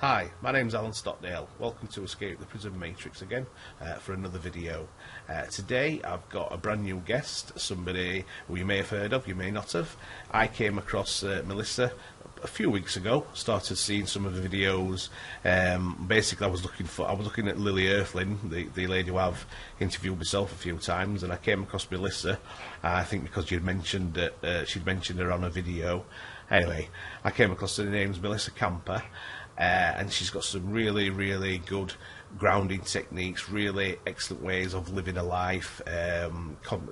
Hi, my name's Alan Stockdale. Welcome to Escape the Prison Matrix again for another video. Today I've got a brand new guest, somebody who you may have heard of, you may not have. I came across Melissa a few weeks ago, started seeing some of the videos. Basically I was looking at Lily Earthling, the lady who I've interviewed myself a few times, and I came across Melissa, I think because you'd mentioned that she'd mentioned her on a video. Anyway, I came across her name's Melissa Camper. And she's got some really, really good grounding techniques, really excellent ways of living a life,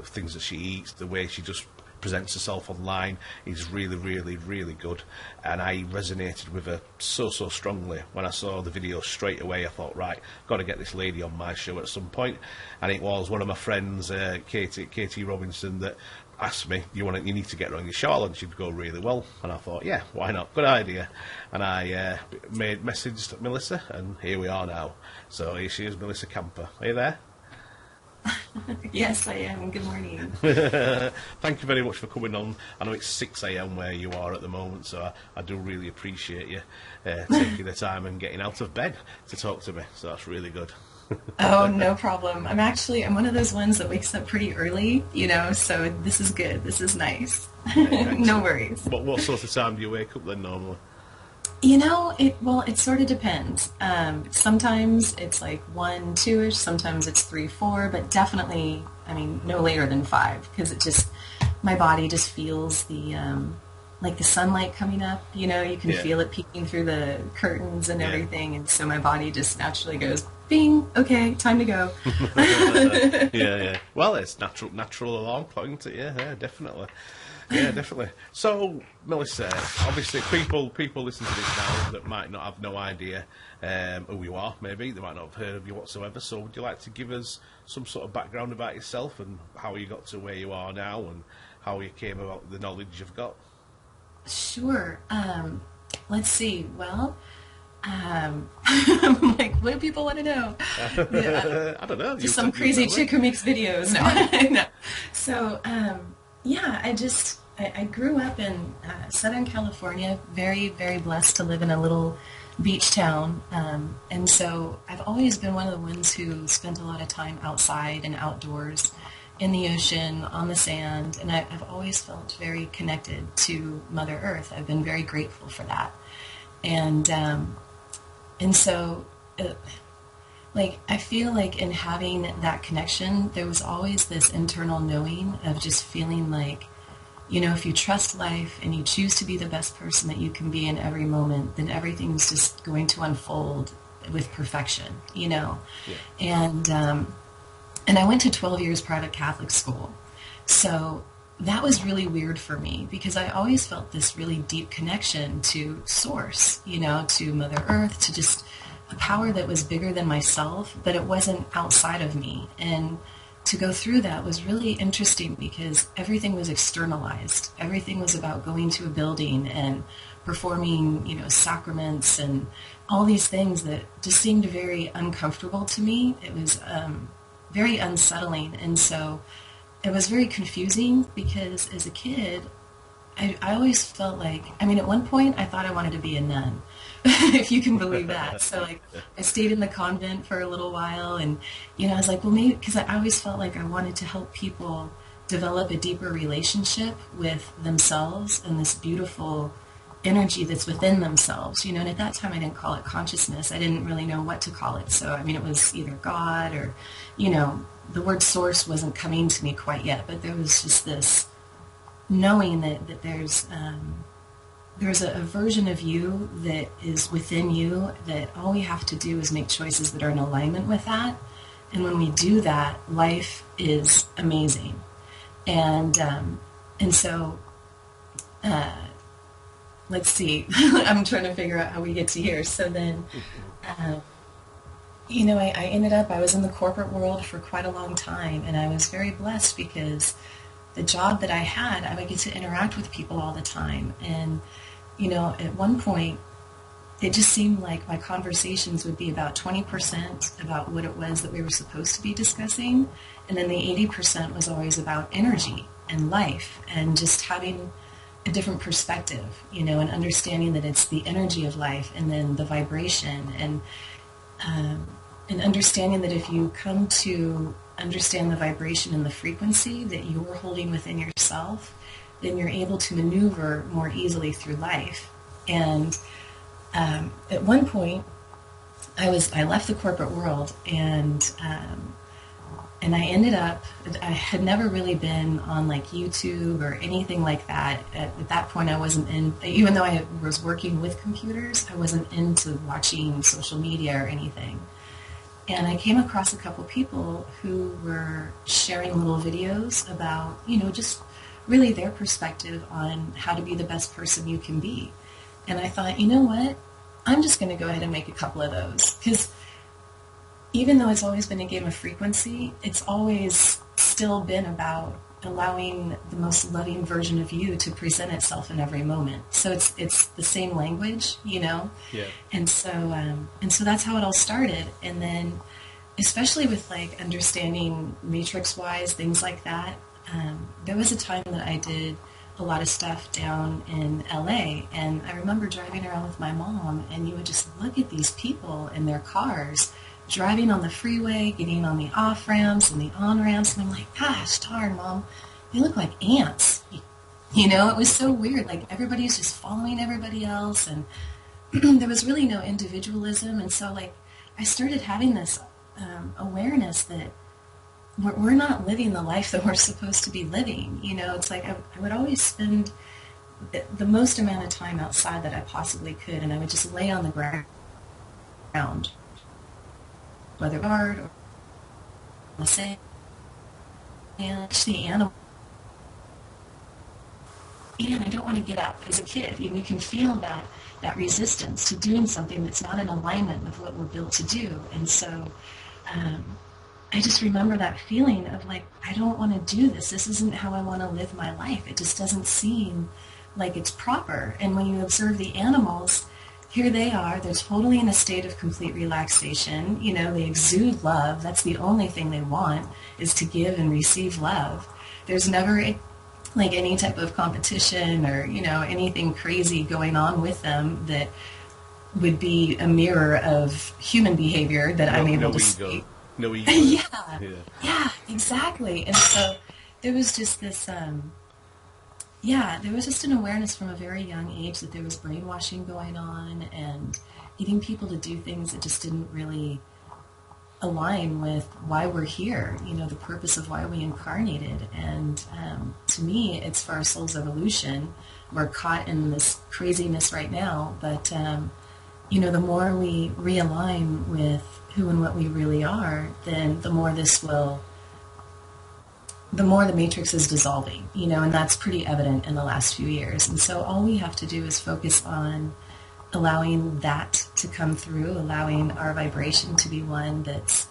things that she eats, the way she just presents herself online is really, really, really good. And I resonated with her so strongly. When I saw the video straight away, I thought, right, got to get this lady on my show at some point. And it was one of my friends, Katie Robinson, that asked me, you need to get her on your show, and she'd go really well. And I thought, yeah, why not? Good idea. And I messaged Melissa, and here we are now. So here she is, Melissa Camper. Are you there? Yes, I am. Good morning. Thank you very much for coming on. I know it's 6 a.m. where you are at the moment, so I do really appreciate you taking the time and getting out of bed to talk to me. So that's really good. Oh, no problem. I'm one of those ones that wakes up pretty early, so this is good. This is nice. No worries. What sort of time do you wake up then normally? It sort of depends. Sometimes it's like 1, 2-ish, sometimes it's 3, 4, but definitely, no later than 5, because my body just feels the sunlight coming up, you can feel it peeking through the curtains and everything, and so my body just naturally goes, bing, okay, time to go. Yeah. Well, it's natural alarm clock, isn't it? Yeah, definitely. Yeah, definitely. So, Melissa, obviously people listen to this now that might not have no idea who you are, maybe. They might not have heard of you whatsoever. So would you like to give us some sort of background about yourself and how you got to where you are now and how you came about the knowledge you've got? Sure. Let's see. Well, what do people want to know? I don't know. Just some crazy chick who makes videos. No. No. So, I grew up in Southern California, very, very blessed to live in a little beach town. And so I've always been one of the ones who spent a lot of time outside and outdoors, in the ocean, on the sand, and I've always felt very connected to Mother Earth. I've been very grateful for that. And so I feel like in having that connection, there was always this internal knowing of just feeling like, if you trust life and you choose to be the best person that you can be in every moment, then everything's just going to unfold with perfection, Yeah. And I went to 12 years private Catholic school. So that was really weird for me because I always felt this really deep connection to Source, to Mother Earth, to just a power that was bigger than myself, but it wasn't outside of me. And to go through that was really interesting because everything was externalized. Everything was about going to a building and performing, sacraments and all these things that just seemed very uncomfortable to me. It was very unsettling, and so it was very confusing because as a kid, I always felt like, at one point I thought I wanted to be a nun, if you can believe that. So I stayed in the convent for a little while, and I was like, well, maybe, because I always felt like I wanted to help people develop a deeper relationship with themselves and this beautiful energy that's within themselves, and at that time I didn't call it consciousness. I didn't really know what to call it. So, it was either God or, the word source wasn't coming to me quite yet, but there was just this knowing that there's a version of you that is within you, that all we have to do is make choices that are in alignment with that. And when we do that, life is amazing. And so, let's see, I'm trying to figure out how we get to here. So then, I was in the corporate world for quite a long time, and I was very blessed because the job that I had, I would get to interact with people all the time. And, at one point, it just seemed like my conversations would be about 20% about what it was that we were supposed to be discussing, and then the 80% was always about energy and life and just having a different perspective, and understanding that it's the energy of life and then the vibration, and understanding that if you come to understand the vibration and the frequency that you're holding within yourself, then you're able to maneuver more easily through life. And at one point, I left the corporate world, and I ended up, I had never really been on like YouTube or anything like that. At that point, I wasn't even though I was working with computers, I wasn't into watching social media or anything. And I came across a couple people who were sharing little videos about, just really their perspective on how to be the best person you can be. And I thought, you know what? I'm just going to go ahead and make a couple of those. Because even though it's always been a game of frequency, it's always still been about allowing the most loving version of you to present itself in every moment. So it's the same language, Yeah. And so that's how it all started. And then, especially with like understanding matrix-wise things like that, there was a time that I did a lot of stuff down in LA, and I remember driving around with my mom, and you would just look at these people in their cars driving on the freeway, getting on the off ramps and the on ramps, and I'm like, gosh darn, Mom, they look like ants. It was so weird. Like everybody's just following everybody else, and there was really no individualism. And so like I started having this awareness that we're not living the life that we're supposed to be living. It's like I would always spend the most amount of time outside that I possibly could, and I would just lay on the ground, whether hard or the sand, and the animal. And I don't want to get up. As a kid, you can feel that resistance to doing something that's not in alignment with what we're built to do. And so I just remember that feeling of like, I don't want to do this. This isn't how I want to live my life. It just doesn't seem like it's proper. And when you observe the animals, here they are. They're totally in a state of complete relaxation. They exude love. That's the only thing they want, is to give and receive love. There's never like any type of competition or, anything crazy going on with them that would be a mirror of human behavior that I'm able to see. No ego. Yeah, exactly. And so there was just this, there was just an awareness from a very young age that there was brainwashing going on and getting people to do things that just didn't really align with why we're here, the purpose of why we incarnated. And to me, it's for our soul's evolution. We're caught in this craziness right now, but the more we realign with who and what we really are, then the more the matrix is dissolving, and that's pretty evident in the last few years. And so all we have to do is focus on allowing that to come through, allowing our vibration to be one that's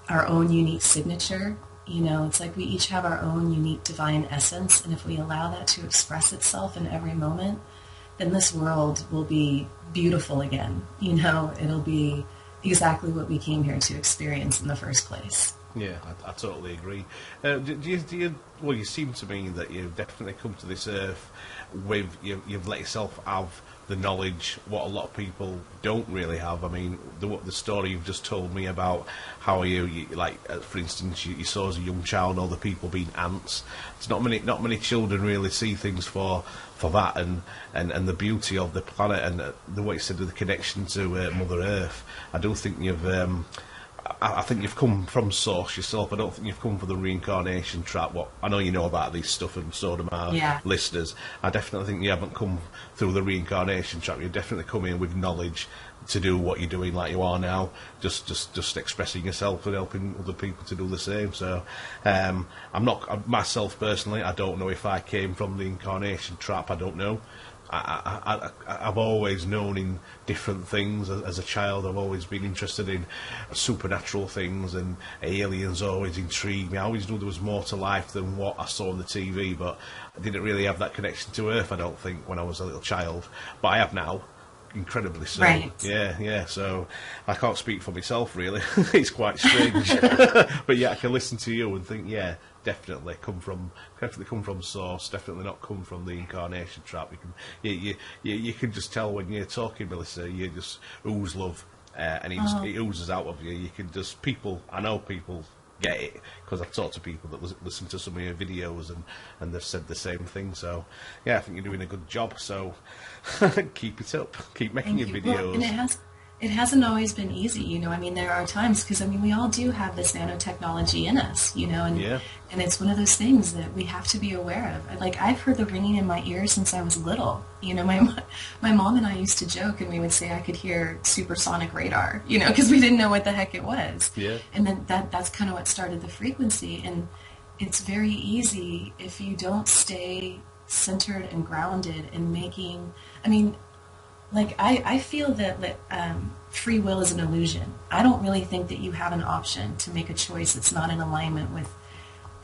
our own unique signature. It's like we each have our own unique divine essence, and if we allow that to express itself in every moment, then this world will be beautiful again. It'll be exactly what we came here to experience in the first place. Yeah, I totally agree. Well, you seem to me that you've definitely come to this earth with, you've let yourself have the knowledge what a lot of people don't really have. I mean, the story you've just told me about how you like, for instance, you saw as a young child all the people being ants. It's not many children really see things for that and the beauty of the planet and the way you said, the connection to Mother Earth. I do think I think you've come from source yourself. I don't think you've come for the reincarnation trap. What I know you know about this stuff, and so do my listeners. I definitely think you haven't come through the reincarnation trap. You've definitely come in with knowledge to do what you're doing, like you are now, just expressing yourself and helping other people to do the same. So I'm not myself personally. I don't know if I came from the incarnation trap. I don't know. I've always known in different things as a child. I've always been interested in supernatural things, and aliens always intrigued me. I always knew there was more to life than what I saw on the TV, but I didn't really have that connection to Earth, I don't think, when I was a little child. But I have now, incredibly so. Right. Yeah. So I can't speak for myself, really. It's quite strange. But yeah, I can listen to you and think, yeah, definitely come from source. Definitely not come from the incarnation trap. You can just tell when you're talking, Melissa. You just ooze love, and it oozes out of you. You can just I know people get it because I've talked to people that listen to some of your videos and they've said the same thing. So yeah, I think you're doing a good job. So keep it up. Keep making your videos. Well, and it hasn't always been easy, you know. I mean, there are times, because I mean, we all do have this nanotechnology in us, you know, and it's one of those things that we have to be aware of. Like, I've heard the ringing in my ears since I was little. You know, my mom and I used to joke, and we would say I could hear supersonic radar, you know, because we didn't know what the heck it was. Yeah. And then that's kind of what started the frequency. And it's very easy if you don't stay centered and grounded in making, I mean, like, I feel that free will is an illusion. I don't really think that you have an option to make a choice that's not in alignment with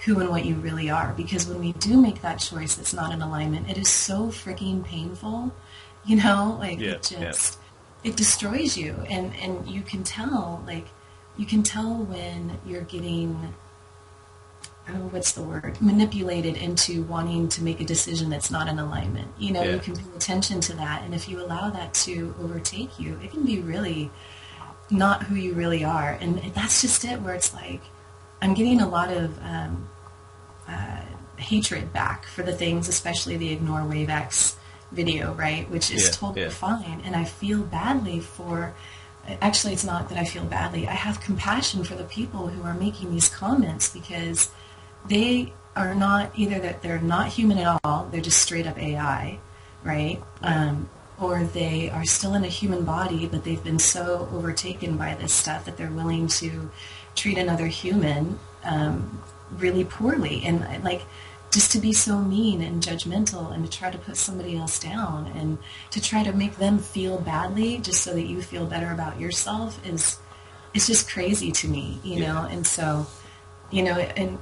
who and what you really are. Because when we do make that choice that's not in alignment, it is so freaking painful, you know? Like, it destroys you. And you can tell, when you're getting, what's the word, manipulated into wanting to make a decision that's not in alignment. You know, you can pay attention to that, and if you allow that to overtake you, it can be really not who you really are. And that's just it, where it's like, I'm getting a lot of hatred back for the things, especially the Ignore Wave X video, right, which is totally fine, and I feel badly for... Actually, it's not that I feel badly. I have compassion for the people who are making these comments, because they are not, either that they're not human at all, they're just straight up AI, right? Or they are still in a human body, but they've been so overtaken by this stuff that they're willing to treat another human really poorly. And like, just to be so mean and judgmental and to try to put somebody else down and to try to make them feel badly just so that you feel better about yourself it's just crazy to me, you know? And so, you know, and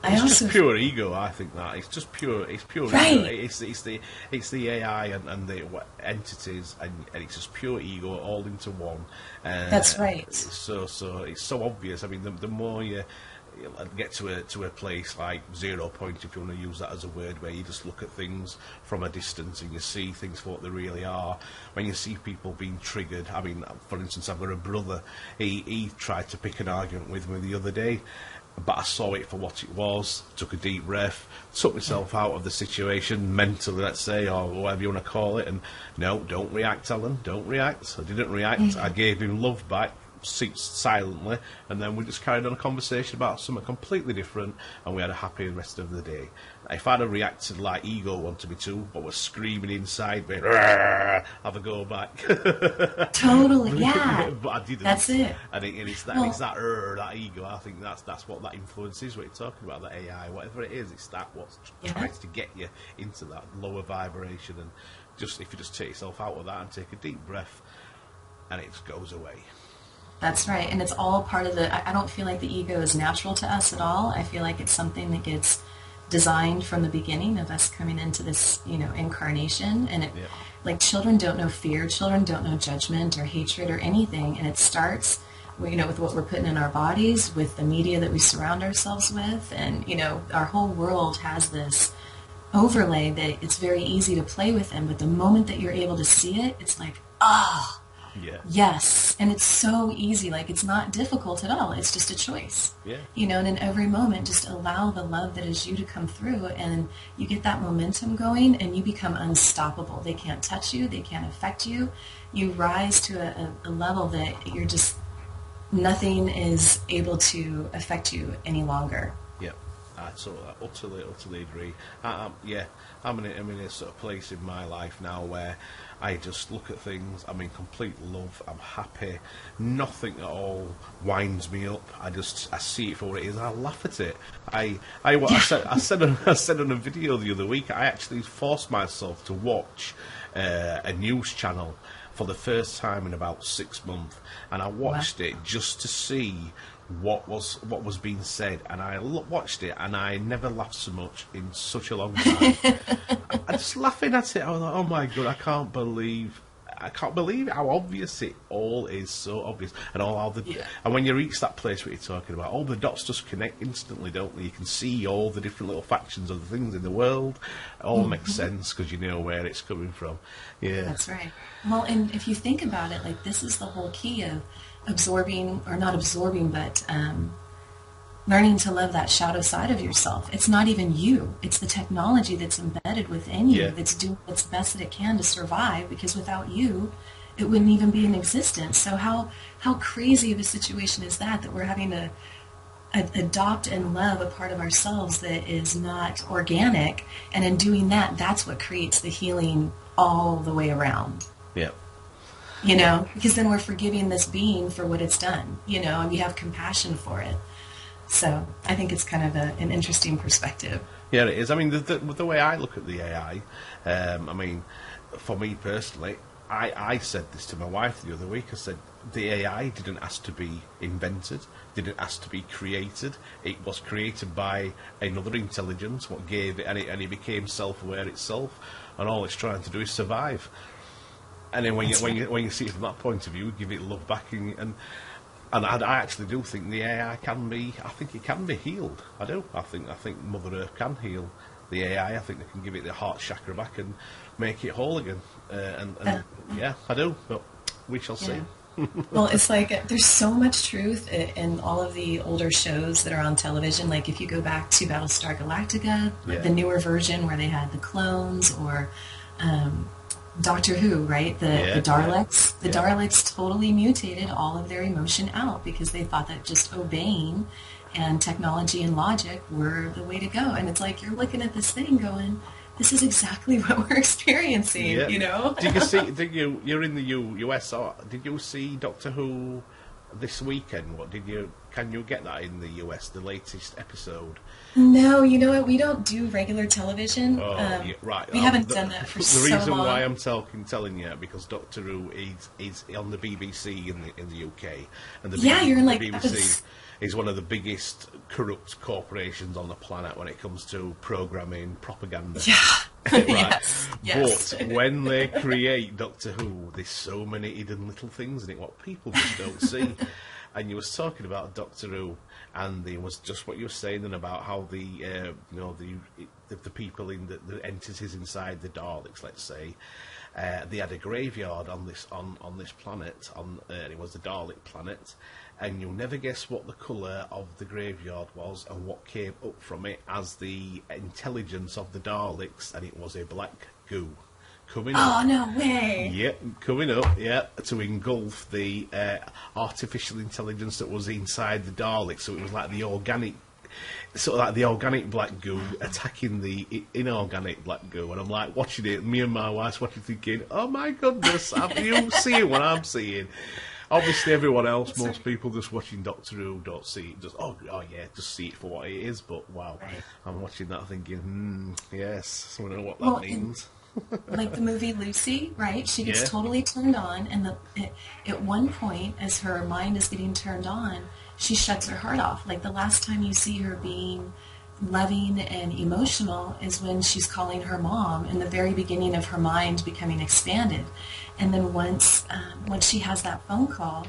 it's just pure ego. I think that it's just pure. It's pure ego. It's the AI and the entities, and it's just pure ego all into one. That's right. So it's so obvious. I mean, the more you get to a place like 0 point, if you want to use that as a word, where you just look at things from a distance and you see things for what they really are. When you see people being triggered, I mean, for instance, I've got a brother. He tried to pick an argument with me the other day, but I saw it for what it was, took a deep breath, took myself out of the situation mentally, let's say, or whatever you want to call it, and no, don't react, Alan, don't react. I didn't react. I gave him love back, silently, and then we just carried on a conversation about something completely different, and we had a happy rest of the day. If I'd have reacted like ego wanted me to, but was screaming inside me, have a go back. Totally, yeah. But I didn't. That's it. And it's that ego. I think that's what that influence is. What you're talking about, that AI, whatever it is, it's that what's tries to get you into that lower vibration. And just if you just take yourself out of that and take a deep breath, and it just goes away. That's right, and it's all part of the... I don't feel like the ego is natural to us at all. I feel like it's something that gets designed from the beginning of us coming into this, you know, incarnation. And it, like, children don't know fear, children don't know judgment or hatred or anything, and it starts, you know, with what we're putting in our bodies, with the media that we surround ourselves with, and, you know, our whole world has this overlay that it's very easy to play with them, but the moment that you're able to see it, it's like, ah! Yes, and it's so easy. Like, it's not difficult at all. It's just a choice. You know, and in every moment, just allow the love that is you to come through, and you get that momentum going, and you become unstoppable. They can't touch you. They can't affect you. You rise to a level that you're just, nothing is able to affect you any longer. I utterly agree. I'm in a sort of place in my life now where I just look at things, I'm in complete love, I'm happy, nothing at all winds me up. I see it for what it is, I laugh at it. I said on a video the other week, I actually forced myself to watch a news channel for the first time in about 6 months, and I watched it just to see what was being said, and I watched it, and I never laughed so much in such a long time. I just laughing at it, I was like, oh my god, I can't believe I can't believe how obvious it all is. So obvious, and all the Yeah. and when you reach that place what you're talking about, all the dots just connect instantly, don't they? You can see all the different little factions of the things in the world. It all makes sense because you know where it's coming from. Yeah, That's right. Well, and if you think about it, like this is the whole key of absorbing, or not absorbing, but learning to love that shadow side of yourself. It's not even you. It's the technology that's embedded within you that's doing its best that it can to survive, because without you, it wouldn't even be in existence. So how crazy of a situation is that we're having to adopt and love a part of ourselves that is not organic, and in doing that, that's what creates the healing all the way around. yeah. You know, because then we're forgiving this being for what it's done, you know, and we have compassion for it. So I think it's kind of an interesting perspective. Yeah, it is. I mean, the way I look at the AI, I mean, for me personally, I said this to my wife the other week. I said, the AI didn't ask to be invented, didn't ask to be created. It was created by another intelligence, what gave it, and it became self-aware itself, and all it's trying to do is survive. And then when you see it from that point of view, give it love back, and I actually do think the AI can be. I think it can be healed. I do. I think Mother Earth can heal the AI. I think they can give it the heart chakra back and make it whole again. Yeah, I do. But we shall see. Well, it's like there's so much truth in all of the older shows that are on television. Like if you go back to Battlestar Galactica, the newer version where they had the clones, or Doctor Who, right? The Daleks. The Daleks totally mutated all of their emotion out because they thought that just obeying and technology and logic were the way to go. And it's like you're looking at this thing going, this is exactly what we're experiencing, you know? You're in the US, or did you see Doctor Who this weekend? Can you get that in the US, the latest episode? No, you know what? We don't do regular television. Right. We haven't done that for so long. The reason why I'm telling you, because Doctor Who is on the BBC in the UK, and the BBC is one of the biggest corrupt corporations on the planet when it comes to programming propaganda. Yeah. Right. Yes. But when they create Doctor Who, there's so many hidden little things in it what people just don't see. And you was talking about Doctor Who, and there was just what you were saying then about how the people in the entities inside the Daleks, let's say, they had a graveyard on this planet, it was the Dalek planet, and you'll never guess what the colour of the graveyard was and what came up from it as the intelligence of the Daleks, and it was a black goo. Coming up. Oh, no way. Yeah, coming up, to engulf the artificial intelligence that was inside the Dalek. So it was like the organic black goo attacking the inorganic black goo. And I'm like watching it, me and my wife's watching, thinking, oh my goodness, have you seen what I'm seeing? Obviously, everyone else, most people just watching Doctor Who don't see it. Just just see it for what it is. But wow, right. I'm watching that thinking, yes, I don't know what that means. Like the movie Lucy, right? She gets totally turned on, and at one point, as her mind is getting turned on, she shuts her heart off. Like the last time you see her being loving and emotional is when she's calling her mom in the very beginning of her mind becoming expanded. And then once she has that phone call,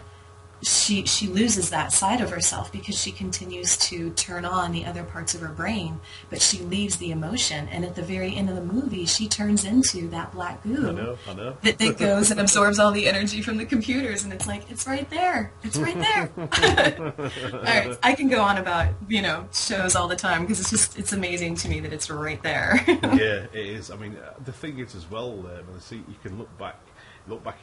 she loses that side of herself because she continues to turn on the other parts of her brain, but she leaves the emotion. And at the very end of the movie, she turns into that black goo. I know. That goes and absorbs all the energy from the computers, and it's like, it's right there. It's right there. All right, I can go on about, shows all the time because it's amazing to me that it's right there. Yeah, it is. I mean, the thing is as well, you can look back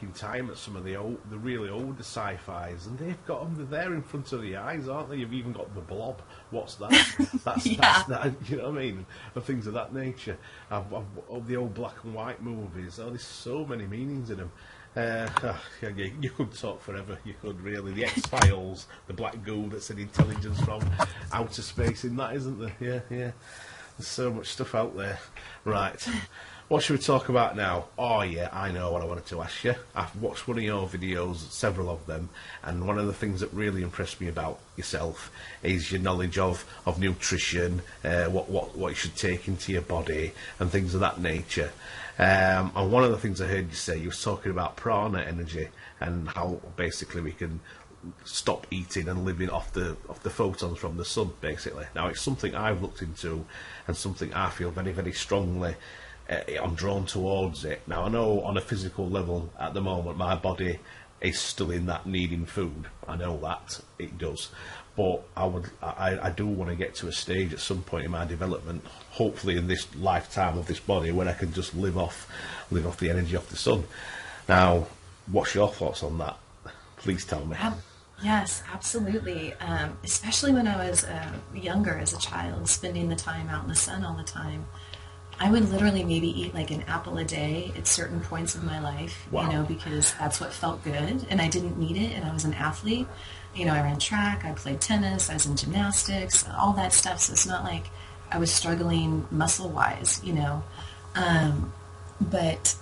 in time at some of the really older sci-fis, and they've got them there in front of the eyes, aren't they? You've even got the Blob. What's that? That's that. You know what I mean? And things of that nature. Of the old black and white movies. Oh, there's so many meanings in them. You could talk forever. You could really. The X-Files, the black goo that's an intelligence from outer space in that, isn't there? Yeah. There's so much stuff out there. Right. What should we talk about now? Oh yeah, I know what I wanted to ask you. I've watched one of your videos, several of them, and one of the things that really impressed me about yourself is your knowledge of nutrition, what you should take into your body, and things of that nature. And one of the things I heard you say, you was talking about prana energy and how basically we can stop eating and living off the photons from the sun, basically. Now, it's something I've looked into and something I feel very, very strongly I'm drawn towards it. Now, I know on a physical level at the moment my body is still in that needing food. I know that it does, but I do want to get to a stage at some point in my development, hopefully in this lifetime of this body, when I can just live off the energy of the sun. Now, what's your thoughts on that? Please tell me. Yes, absolutely. Especially when I was younger as a child, spending the time out in the sun all the time. I would literally maybe eat like an apple a day at certain points of my life, Wow. because that's what felt good, and I didn't need it, and I was an athlete. I ran track, I played tennis, I was in gymnastics, all that stuff, so it's not like I was struggling muscle-wise. But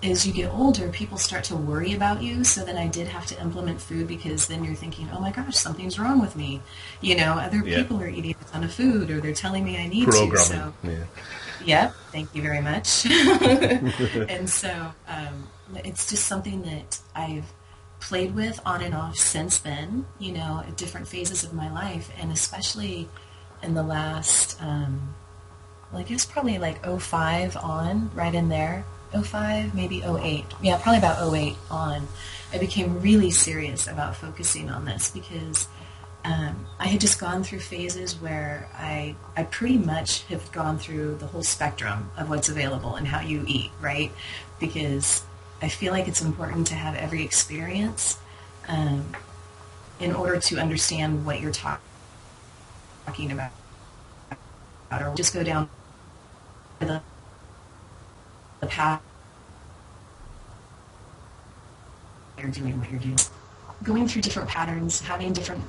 as you get older, people start to worry about you, so then I did have to implement food, because then you're thinking, oh my gosh, something's wrong with me. Other people are eating a ton of food, or they're telling me I need Programming. to. So, Yeah. yep, thank you very much. And so it's just something that I've played with on and off since then, at different phases of my life, and especially in the last, I guess probably like '05 on, right in there. '05, maybe '08. Yeah, probably about '08 on. I became really serious about focusing on this, because I had just gone through phases where I pretty much have gone through the whole spectrum of what's available and how you eat, right? Because I feel like it's important to have every experience in order to understand what you're talking about. Or just go down the path you're doing what you're doing. Going through different patterns, having different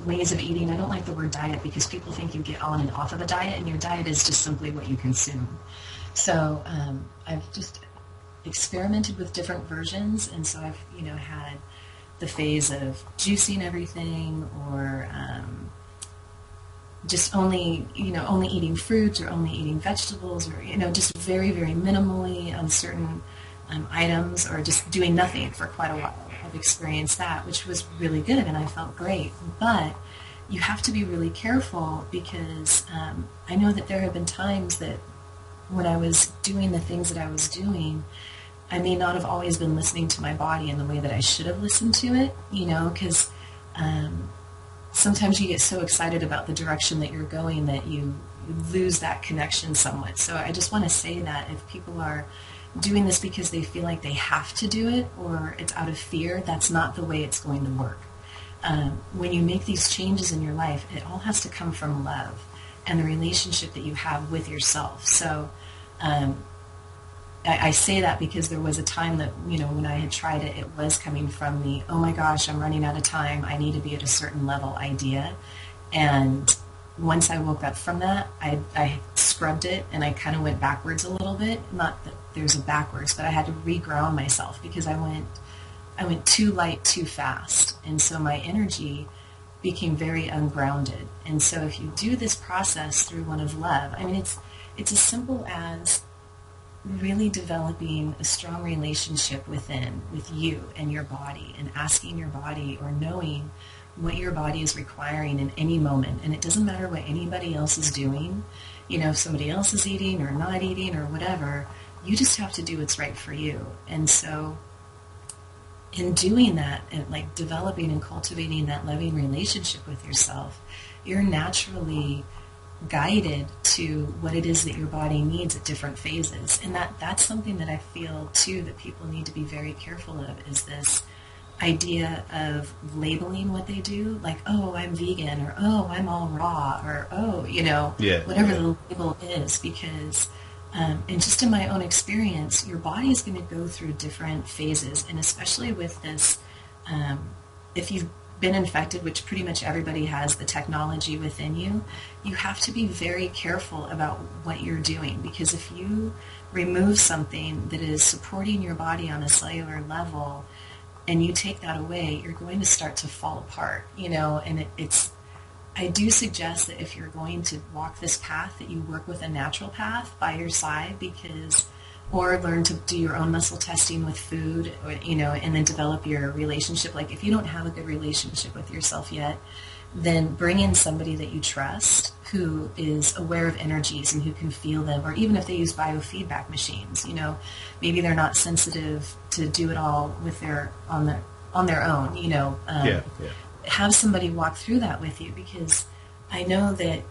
ways of eating. I don't like the word diet, because people think you get on and off of a diet, and your diet is just simply what you consume. So I've just experimented with different versions, and so I've had the phase of juicing everything, or just only eating fruits, or only eating vegetables, or just very, very minimally on certain items, or just doing nothing for quite a while. I've experienced that, which was really good, and I felt great. But you have to be really careful, because I know that there have been times that when I was doing the things that I was doing, I may not have always been listening to my body in the way that I should have listened to it, because sometimes you get so excited about the direction that you're going that you lose that connection somewhat. So I just want to say that if people are doing this because they feel like they have to do it, or it's out of fear, that's not the way it's going to work. When you make these changes in your life, it all has to come from love and the relationship that you have with yourself. So I say that because there was a time that, when I had tried it, it was coming from the, oh my gosh, I'm running out of time, I need to be at a certain level idea. And once I woke up from that, I scrubbed it, and I kind of went backwards a little bit. Not that there's a backwards, but I had to reground myself, because I went too light too fast. And so my energy became very ungrounded. And so if you do this process through one of love, it's as simple as really developing a strong relationship with you and your body, and asking your body, or knowing what your body is requiring in any moment. And it doesn't matter what anybody else is doing. If somebody else is eating or not eating or whatever, you just have to do what's right for you. And so in doing that, and like developing and cultivating that loving relationship with yourself, you're naturally guided to what it is that your body needs at different phases. And that's something that I feel too that people need to be very careful of, is this idea of labeling what they do, like, oh, I'm vegan, or oh, I'm all raw, or oh, whatever the label is, because and just in my own experience, your body is going to go through different phases, and especially with this, if you been infected, which pretty much everybody has the technology within you, you have to be very careful about what you're doing, because if you remove something that is supporting your body on a cellular level and you take that away, you're going to start to fall apart, and I do suggest that if you're going to walk this path, that you work with a natural path by your side, or learn to do your own muscle testing with food, and then develop your relationship. Like if you don't have a good relationship with yourself yet, then bring in somebody that you trust who is aware of energies and who can feel them, or even if they use biofeedback machines, maybe they're not sensitive to do it all on their own, have somebody walk through that with you, because I know that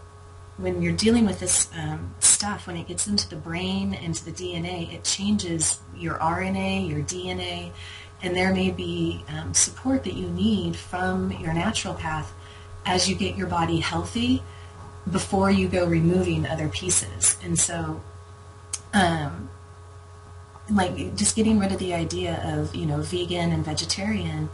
when you're dealing with this stuff, when it gets into the brain, into the DNA, it changes your RNA, your DNA, and there may be support that you need from your natural path as you get your body healthy before you go removing other pieces. And so, just getting rid of the idea of, vegan and vegetarian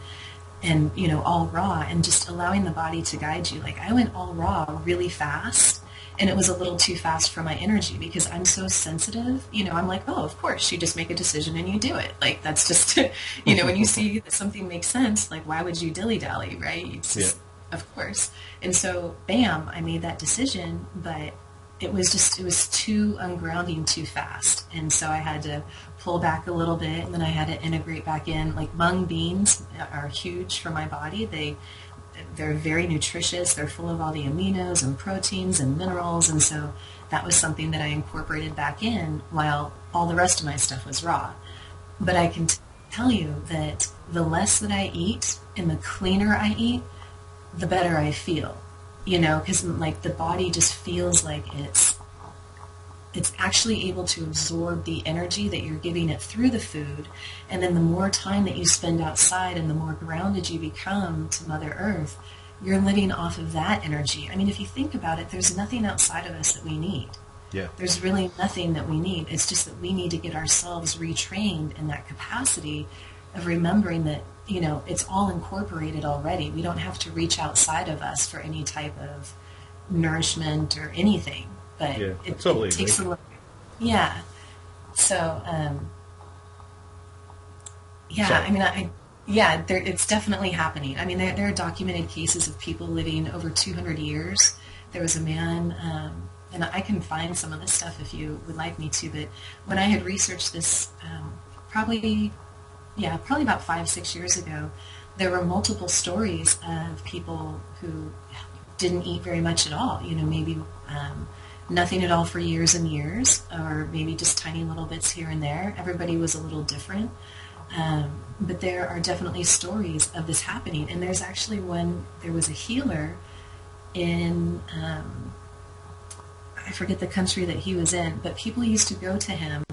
and, all raw, and just allowing the body to guide you. Like I went all raw really fast, and it was a little too fast for my energy because I'm so sensitive. I'm like, oh, of course, you just make a decision and you do it. Like that's just, when you see that something makes sense, like why would you dilly-dally, right? It's just, of course. And so, bam, I made that decision, but it was too ungrounding too fast. And so I had to pull back a little bit, and then I had to integrate back in. Like mung beans are huge for my body. They're very nutritious. They're full of all the aminos and proteins and minerals, and so that was something that I incorporated back in while all the rest of my stuff was raw. But I can tell you that the less that I eat and the cleaner I eat, the better I feel, because like the body just feels like it's actually able to absorb the energy that you're giving it through the food. And then the more time that you spend outside and the more grounded you become to Mother Earth, you're living off of that energy. I mean, if you think about it, there's nothing outside of us that we need. Yeah. There's really nothing that we need. It's just that we need to get ourselves retrained in that capacity of remembering that, it's all incorporated already. We don't have to reach outside of us for any type of nourishment or anything. But it takes a little, So, it's definitely happening. I mean, there are documented cases of people living over 200 years. There was a man, and I can find some of this stuff if you would like me to, but when I had researched this, probably about 5-6 years ago, there were multiple stories of people who didn't eat very much at all, maybe nothing at all for years and years, or maybe just tiny little bits here and there. Everybody was a little different. But there are definitely stories of this happening. And there's actually there was a healer in, I forget the country that he was in, but people used to go to him,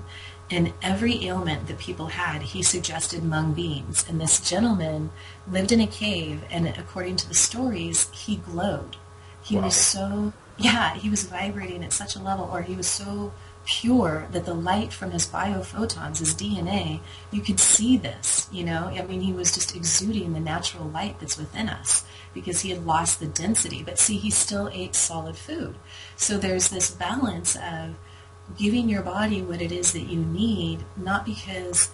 and every ailment that people had, he suggested mung beans. And this gentleman lived in a cave, and according to the stories, he glowed. He was so... he was vibrating at such a level, or he was so pure that the light from his biophotons, his DNA, you could see this, I mean, he was just exuding the natural light that's within us because he had lost the density. But see, he still ate solid food. So there's this balance of giving your body what it is that you need, not because,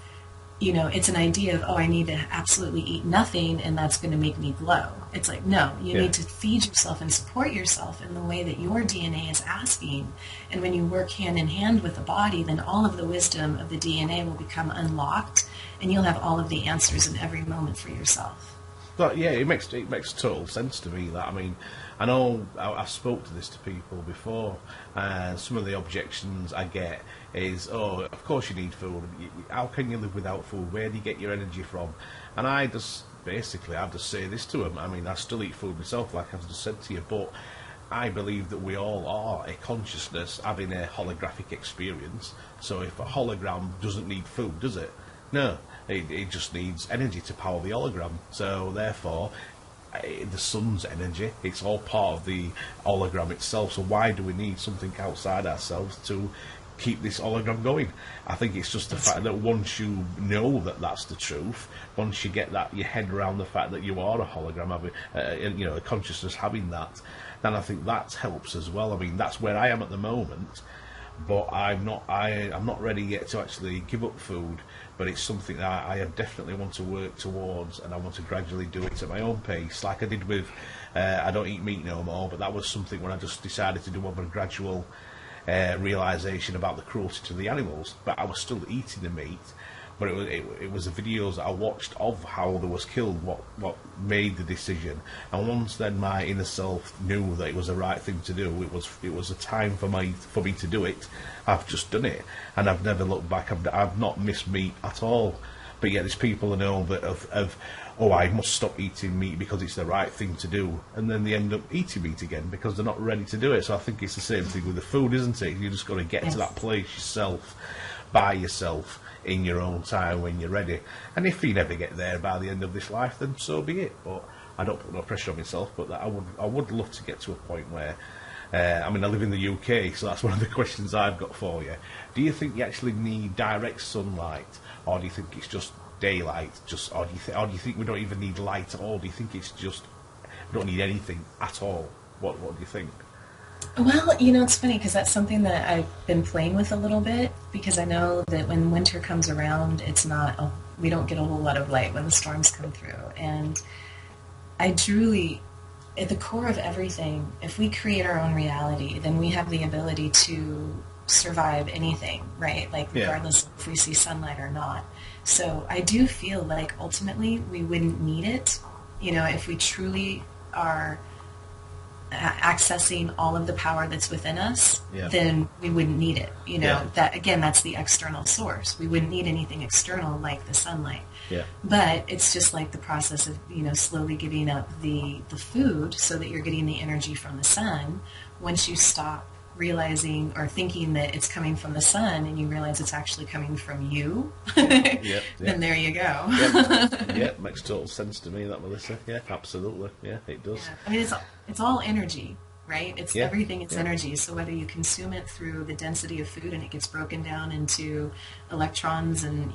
it's an idea of, I need to absolutely eat nothing and that's going to make me glow. It's like, no, you need to feed yourself and support yourself in the way that your DNA is asking. And when you work hand in hand with the body, then all of the wisdom of the DNA will become unlocked, and you'll have all of the answers in every moment for yourself. But yeah, it makes total sense to me. That, I mean, I know I've spoke to this to people before, and some of the objections I get is, of course you need food. How can you live without food? Where do you get your energy from? And I just say this to them. I mean, I still eat food myself, like I've just said to you, but I believe that we all are a consciousness having a holographic experience. So if a hologram doesn't need food, does it? No, it just needs energy to power the hologram. So therefore, the sun's energy, it's all part of the hologram itself. So why do we need something outside ourselves to keep this hologram going. I think it's just the fact that once you know that that's the truth, once you get that your head around the fact that you are a hologram, having a consciousness having that, then I think that helps as well. I mean, that's where I am at the moment, but I'm not ready yet to actually give up food. But it's something that I definitely want to work towards, and I want to gradually do it at my own pace, like I did with I don't eat meat no more. But that was something when I just decided to do a gradual realisation about the cruelty to the animals. But I was still eating the meat. But it was the videos that I watched of how they was killed, what made the decision. And once then my inner self knew that it was the right thing to do, it was a time for me to do it. I've just done it, and I've never looked back. I've not missed meat at all. But yet there's people I know that oh, I must stop eating meat because it's the right thing to do, and then they end up eating meat again because they're not ready to do it. So I think it's the same thing with the food, isn't it? You just got to get to that place yourself, by yourself, in your own time when you're ready. And if you never get there by the end of this life, then so be it. But I don't put no pressure on myself. But I would love to get to a point where I live in the UK, so that's one of the questions I've got for you. Do you think you actually need direct sunlight, or do you think it's just daylight? Or do you think we don't even need light at all? Do you think it's just we don't need anything at all? What do you think? Well, it's funny because that's something that I've been playing with a little bit, because I know that when winter comes around, we don't get a whole lot of light when the storms come through. And I truly, at the core of everything, if we create our own reality, then we have the ability to survive anything, right? Like regardless of if we see sunlight or not. So I do feel like ultimately we wouldn't need it, if we truly are accessing all of the power that's within us, then we wouldn't need it. That again, that's the external source. We wouldn't need anything external like the sunlight. But it's just like the process of slowly giving up the food so that you're getting the energy from the sun. Once you stop realizing or thinking that it's coming from the sun and you realize it's actually coming from you, then there you go. Makes total sense to me, that, Melissa. Yeah, absolutely. Yeah, it does. I mean, it's all energy, right? It's everything. It's energy. So whether you consume it through the density of food and it gets broken down into electrons and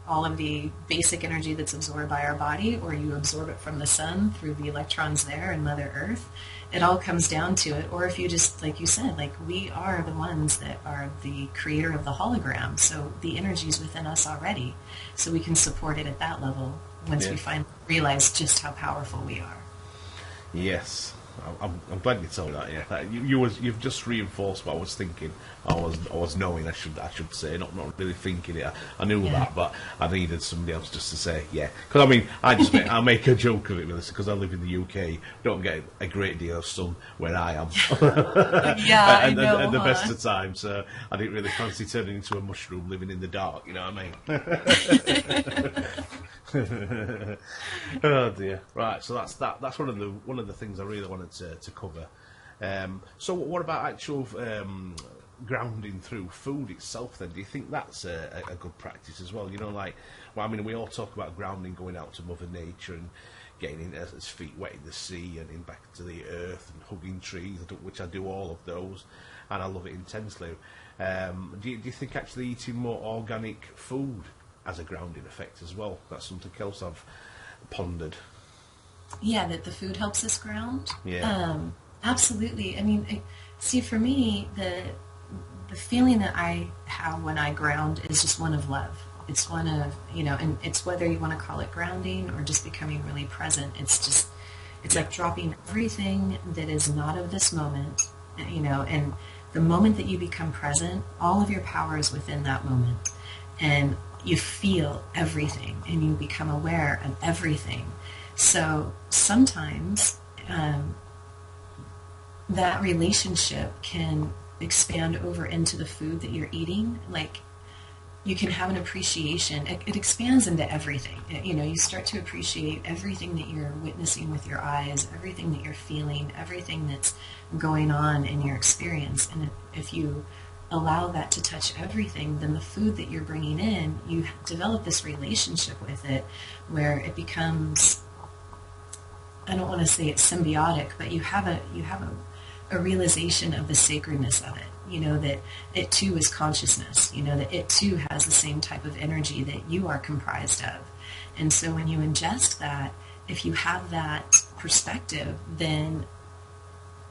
all of the basic energy that's absorbed by our body, or you absorb it from the sun through the electrons there and Mother Earth, it all comes down to it. Or if you just, like you said, like we are the ones that are the creator of the hologram, so the energy is within us already, so we can support it at that level once we realize just how powerful we are. Yes. I'm glad you told that. Yeah, you've just reinforced what I was thinking. I was knowing. I should say, not really thinking it. I knew that, but I needed somebody else just to say, Because I make a joke of it, Melissa, because I live in the UK. Don't get a great deal of sun where I am. I know. At the best of times, so I didn't really fancy turning into a mushroom living in the dark. You know what I mean? Oh dear. Right, so that's one of the things I really wanted to cover. So what about actual grounding through food itself then? Do you think that's a good practice as well? We all talk about grounding, going out to Mother Nature and getting his feet wet in the sea and in back to the earth and hugging trees, which I do all of those, and I love it intensely. Do you think actually eating more organic food has a grounding effect as well? That's something else I've pondered. Yeah, that the food helps us ground. Yeah. Absolutely. I mean, see, for me, the feeling that I have when I ground is just one of love. It's one of, and it's whether you want to call it grounding or just becoming really present. It's like dropping everything that is not of this moment, and the moment that you become present, all of your power is within that moment. And you feel everything and you become aware of everything. So sometimes that relationship can expand over into the food that you're eating. Like you can have an appreciation. It expands into everything. You start to appreciate everything that you're witnessing with your eyes, everything that you're feeling, everything that's going on in your experience. And if you allow that to touch everything, then the food that you're bringing in, you develop this relationship with it where it becomes, I don't want to say it's symbiotic, but you have a a realization of the sacredness of it, that it too is consciousness, that it too has the same type of energy that you are comprised of. And so when you ingest that, if you have that perspective, then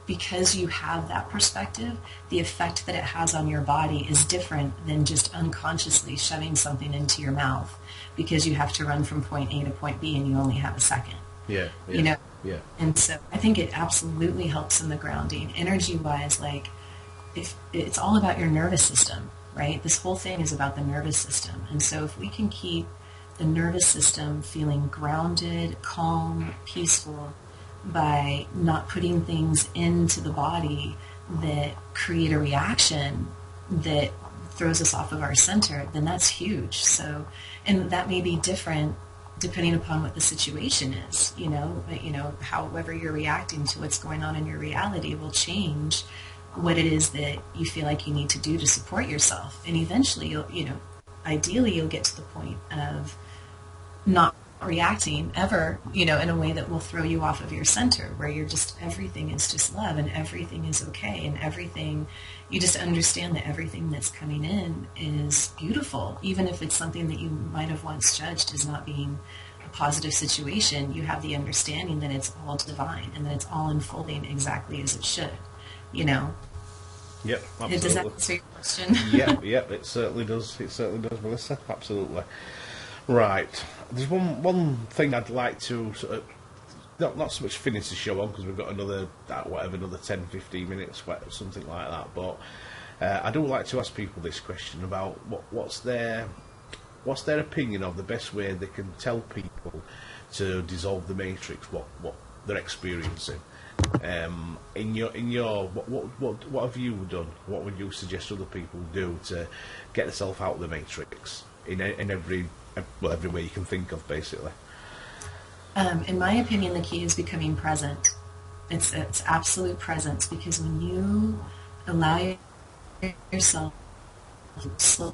because you have that perspective, the effect that it has on your body is different than just unconsciously shoving something into your mouth because you have to run from point A to point B and you only have a second. Yeah. Yeah. And so I think it absolutely helps in the grounding. Energy-wise, like, if it's all about your nervous system, right? This whole thing is about the nervous system. And so if we can keep the nervous system feeling grounded, calm, peaceful, by not putting things into the body that create a reaction that throws us off of our center, then that's huge. So, and that may be different depending upon what the situation is, however you're reacting to what's going on in your reality will change what it is that you feel like you need to do to support yourself. And eventually ideally you'll get to the point of not reacting ever, in a way that will throw you off of your center, where you're just, everything is just love and everything is okay, and everything, you just understand that everything that's coming in is beautiful. Even if it's something that you might have once judged as not being a positive situation, you have the understanding that it's all divine and that it's all unfolding exactly as it should, Yep, absolutely. Does that answer your question? Yep, it certainly does. It certainly does, Melissa. Absolutely. Right. There's one thing I'd like to sort of not so much finish the show on, because we've got another 10-15 minutes, something like that. But I do like to ask people this question about what's their opinion of the best way they can tell people to dissolve the matrix, what they're experiencing. In your what have you done? What would you suggest other people do to get themselves out of the matrix in every way you can think of, basically? In my opinion, the key is becoming present. It's absolute presence, because when you allow yourself to slow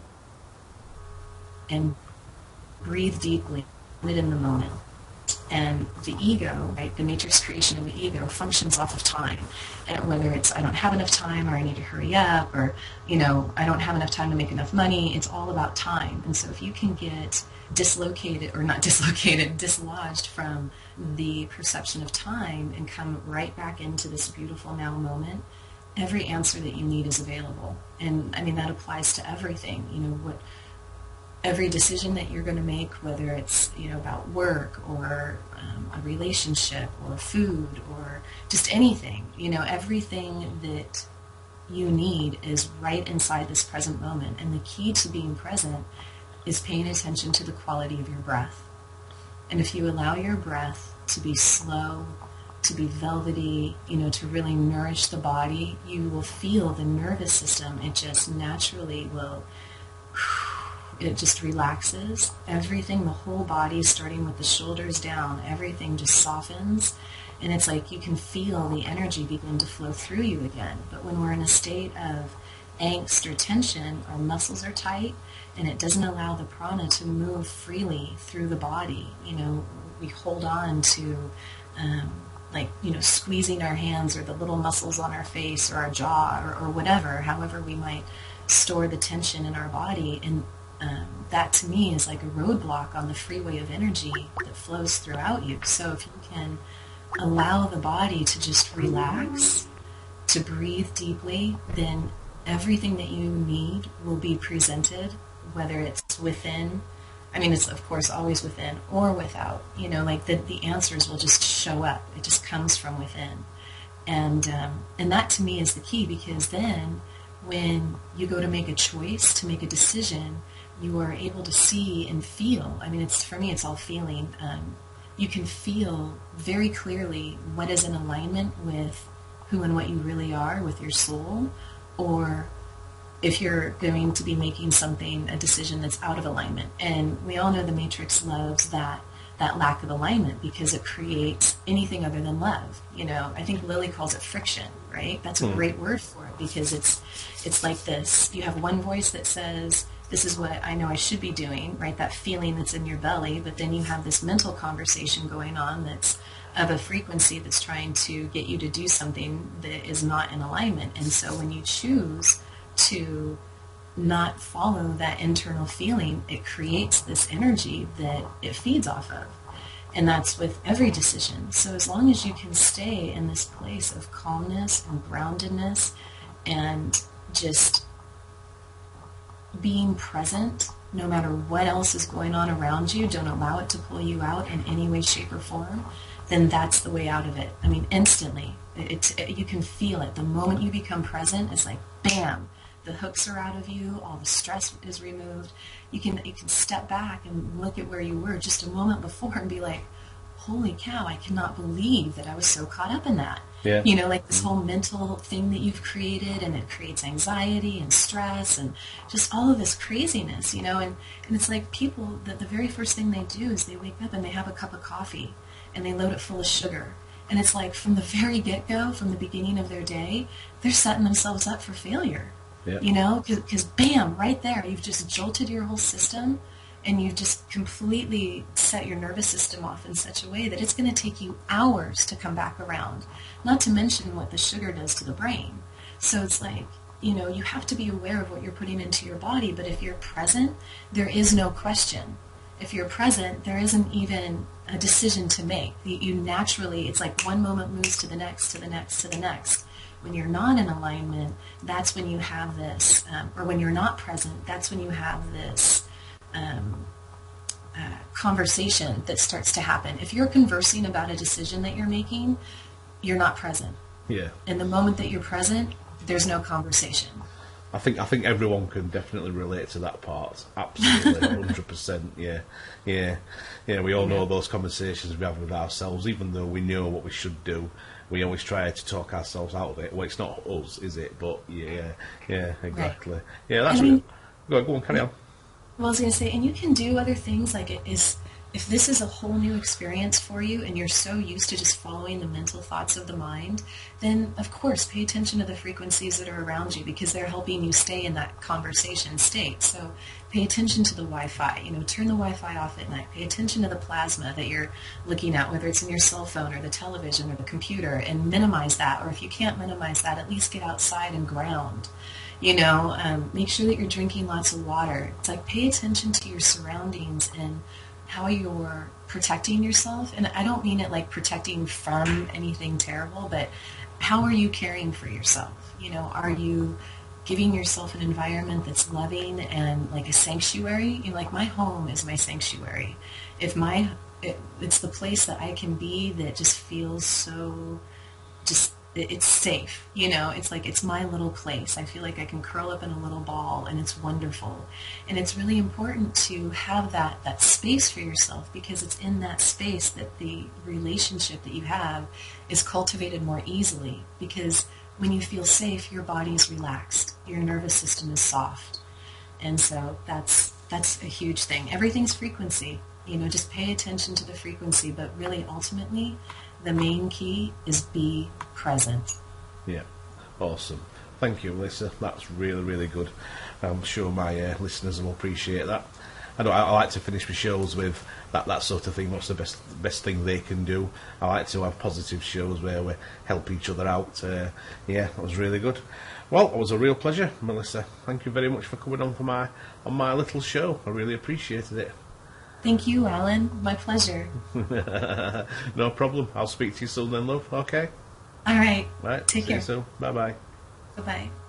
and breathe deeply, live in the moment. And the ego, right, the matrix creation of the ego functions off of time. And whether it's I don't have enough time, or I need to hurry up, or, I don't have enough time to make enough money, it's all about time. And so if you can get dislodged from the perception of time and come right back into this beautiful now moment, every answer that you need is available. And I mean, that applies to everything. Every decision that you're going to make, whether it's about work or a relationship or food or just anything, everything that you need is right inside this present moment. And the key to being present is paying attention to the quality of your breath. And if you allow your breath to be slow, to be velvety, to really nourish the body, you will feel the nervous system. It just naturally will. It just relaxes. Everything, the whole body, starting with the shoulders down, everything just softens. And it's like you can feel the energy begin to flow through you again. But when we're in a state of angst or tension, our muscles are tight, and it doesn't allow the prana to move freely through the body. We hold on to, squeezing our hands, or the little muscles on our face or our jaw, or whatever, however we might store the tension in our body. And that to me is like a roadblock on the freeway of energy that flows throughout you. So if you can allow the body to just relax, to breathe deeply, then everything that you need will be presented, whether it's within, it's of course always within, or without. The answers will just show up. It just comes from within. And that to me is the key, because then when you go to make a choice, to make a decision, you are able to see and feel. For me, it's all feeling. You can feel very clearly what is in alignment with who and what you really are, with your soul, or if you're going to be making a decision that's out of alignment. And we all know the Matrix loves that lack of alignment, because it creates anything other than love. I think Lily calls it friction, right? That's a great word for it, because it's like this. You have one voice that says, this is what I know I should be doing, right? That feeling that's in your belly. But then you have this mental conversation going on that's, of a frequency that's trying to get you to do something that is not in alignment. And so when you choose to not follow that internal feeling, it creates this energy that it feeds off of. And that's with every decision. So as long as you can stay in this place of calmness and groundedness and just being present, no matter what else is going on around you, don't allow it to pull you out in any way, shape, or form, then that's the way out of it. I mean, instantly. You can feel it. The moment you become present, it's like, bam, the hooks are out of you, all the stress is removed. You can step back and look at where you were just a moment before and be like, holy cow, I cannot believe that I was so caught up in that. Yeah. You know, like this whole mental thing that you've created, and it creates anxiety and stress and just all of this craziness, you know, and it's like people, that the very first thing they do is they wake up and they have a cup of coffee and they load it full of sugar. And it's like from the very get-go, from the beginning of their day, they're setting themselves up for failure. Yeah. You know, because bam, right there, you've just jolted your whole system, and you've just completely set your nervous system off in such a way that it's going to take you hours to come back around, not to mention what the sugar does to the brain. So it's like, you know, you have to be aware of what you're putting into your body, but if you're present, there is no question. If you're present, there isn't even a decision to make. You naturally, it's like one moment moves to the next, to the next, to the next. When you're not in alignment, that's when you have this, or when you're not present, that's when you have this conversation that starts to happen. If you're conversing about a decision that you're making, you're not present. Yeah. And the moment that you're present, there's no conversation. I think everyone can definitely relate to that part. Absolutely, 100%. Yeah. We all know those conversations we have with ourselves, even though we know what we should do. We always try to talk ourselves out of it. Well, it's not us, is it? But yeah, exactly. Right. Yeah, that's it. Go on, carry on. Well, I was going to say, and you can do other things, like if this is a whole new experience for you and you're so used to just following the mental thoughts of the mind, then of course pay attention to the frequencies that are around you, because they're helping you stay in that conversation state. So pay attention to the Wi-Fi, you know, turn the Wi-Fi off at night. Pay attention to the plasma that you're looking at, whether it's in your cell phone or the television or the computer, and minimize that. Or if you can't minimize that, at least get outside and ground. You know, make sure that you're drinking lots of water. It's like, pay attention to your surroundings and how you're protecting yourself. And I don't mean it like protecting from anything terrible, but how are you caring for yourself? You know, are you giving yourself an environment that's loving and like a sanctuary? You know, like my home is my sanctuary. It's the place that I can be that just feels so it's safe, you know, it's like, it's my little place. I feel like I can curl up in a little ball, and it's wonderful. And it's really important to have that space for yourself, because it's in that space that the relationship that you have is cultivated more easily, because when you feel safe, your body is relaxed, your nervous system is soft. And so that's a huge thing. Everything's frequency, you know, just pay attention to the frequency, but really ultimately the main key is be present. Yeah, awesome. Thank you, Lisa. That's really, really good. I'm sure my listeners will appreciate that. I like to finish my shows with that sort of thing. What's the best thing they can do? I like to have positive shows where we help each other out. Yeah, that was really good. Well, it was a real pleasure, Melissa. Thank you very much for coming on my little show. I really appreciated it. Thank you, Alan. My pleasure. No problem. I'll speak to you soon then, love. Okay? All right. Right. Take care. See you soon. Bye-bye. Bye-bye.